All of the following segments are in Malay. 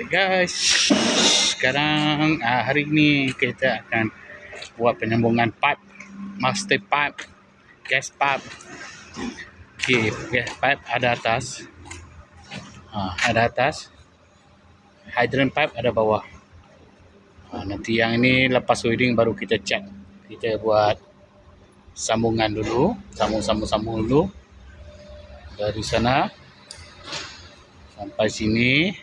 Alright guys, sekarang hari ini kita akan buat penyambungan pipe, master pipe, gas pipe. Okay, gas pipe ada atas, hydrant pipe ada bawah. Nanti yang ini lepas welding baru kita check. Kita buat sambungan dulu, sambung dulu dari sana sampai sini.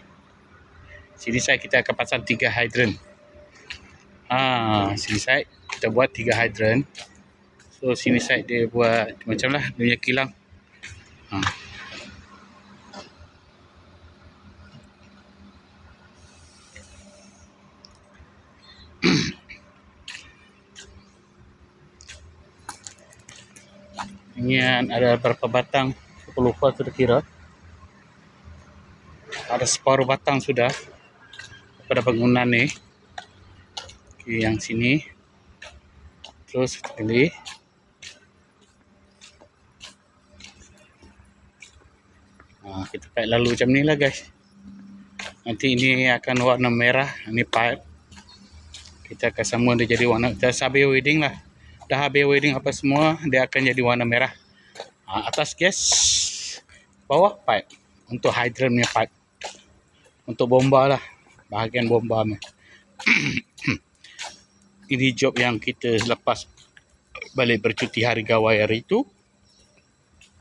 Sini side kita akan pasang 3 hydrant. Sini side kita buat 3 hydrant. So sini side dia buat macam lah dia punya kilang. Ini ada berapa batang? Aku lupa kira-kira. Ada separuh batang sudah pada bangunan ni. Okay, yang sini terus pilih. Kita pakai lalu macam ni lah guys. Nanti ini akan warna merah. Ini pipe. Kita akan sambung dia jadi warna. Dah habis welding lah. Dah habis welding apa semua, dia akan jadi warna merah. Atas gas, bawah pipe. Untuk hydrant punya pipe. Untuk bomba lah. Bahagian bomba ni. Ini job yang kita lepas balik bercuti hari gawai hari itu.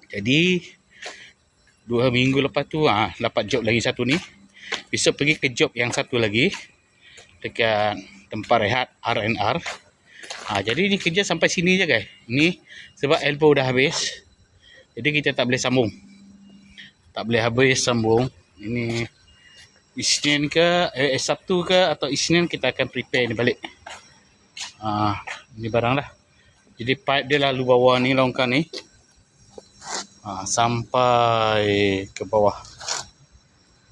Jadi 2 minggu lepas tu dapat job lagi satu ni. Besok pergi ke job yang satu lagi dekat tempat rehat R&R. Jadi ni kerja sampai sini je guys. Ni sebab elbow dah habis. Jadi kita tak boleh sambung. Tak boleh habis sambung. Ini Isnin ke Sabtu ke atau Isnin kita akan prepare ni balik. Ni barang lah. Jadi pipe dia lalu bawah ni longkang ni. Sampai ke bawah.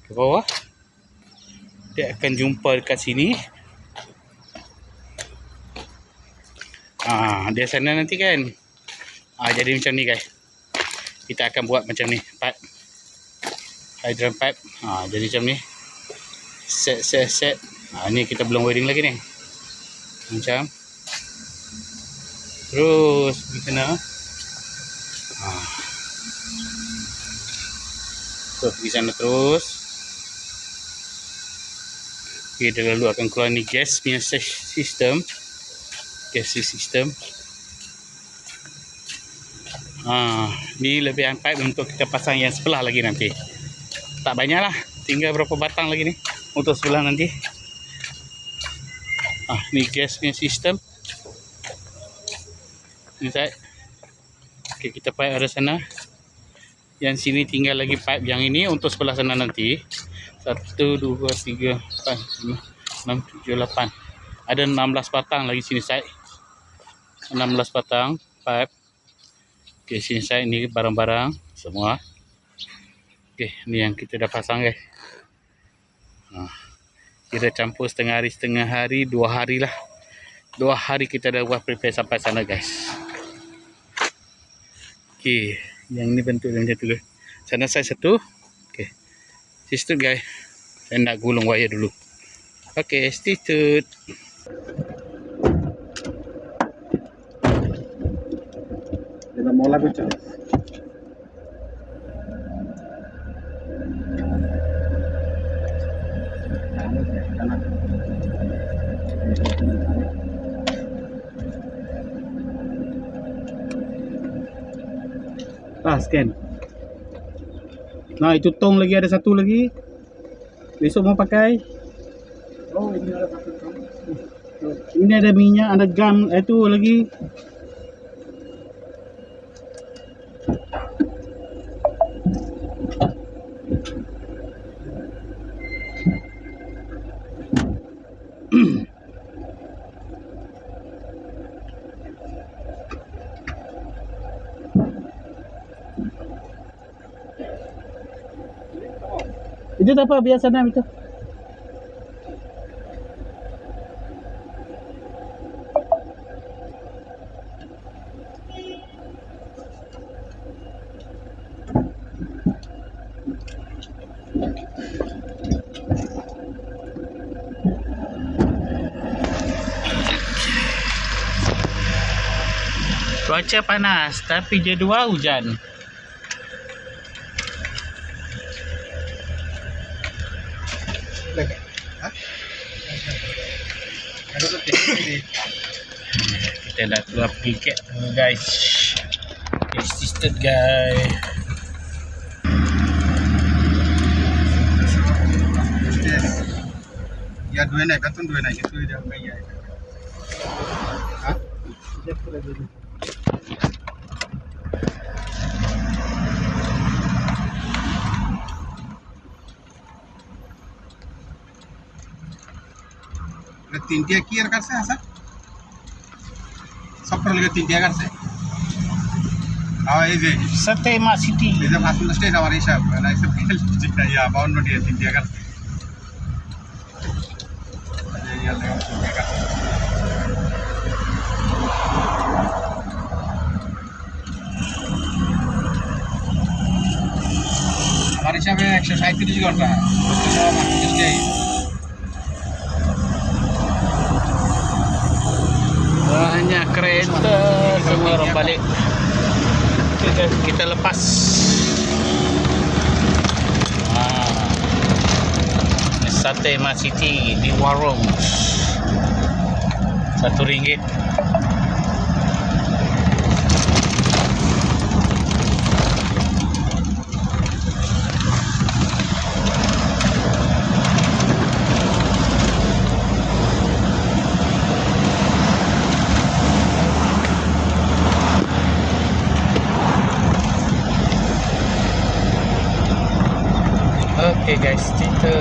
Ke bawah. Dia akan jumpa dekat sini. Dia sana nanti kan. Jadi macam ni guys. Kita akan buat macam ni pipe. Hydrant pipe. Jadi macam ni. Set. Ni kita belum welding lagi ni. Macam. Terus di sana. Pergi sana terus. Dia lalu akan keluar ni gas punya sistem. Gas sistem. Ni lebihan pipe untuk kita pasang yang sebelah lagi nanti. Tak banyak lah. Tinggal berapa batang lagi ni untuk sebelah nanti. Ni gas punya sistem. Ni side. Okay, kita pipe ada sana. Yang sini tinggal lagi pipe yang ini untuk sebelah sana nanti. 1, 2, 3, 4, 5, 6, 7, 8. Ada 16 batang lagi sini side. 16 batang pipe. Okay, sini side ni barang-barang semua. Okay, ni yang kita dah pasang guys. Kita campur setengah hari, 2 hari lah. 2 hari kita dah buat prepare sampai sana guys. Okay, yang ni bentuk macam tu guys. Sana side satu. Okay, stay tune guys. Saya nak gulung wire dulu. Okay, stay tune. Kita mula macam ni. Scan. Itu tong lagi ada satu lagi. Besok mau pakai. Ini ada satu tong. Ini ada minyak, ada gam itu lagi. Itu apa biasa nam itu? Cuaca panas tapi jadual hujan. Kita dah keluar tiket guys. Assisted guys. या दुए नाही का तुम दुए नाही तू इधर नहीं है हां तीन टिया क्लियर कर से ऐसा सब पर लगे तीन टिया कर से हां ये जे Satema City. ये जब हाथ स्टेज हमारे हिसाब है ना सब खेल या बाउंड टिया तीन टिया कर ये लगा तीन टिया कर हमारे हिसाब में 137 घंटा stage Banyak kereta semua orang balik. Kita lepas. Satema City di warung RM1. Okay guys, kita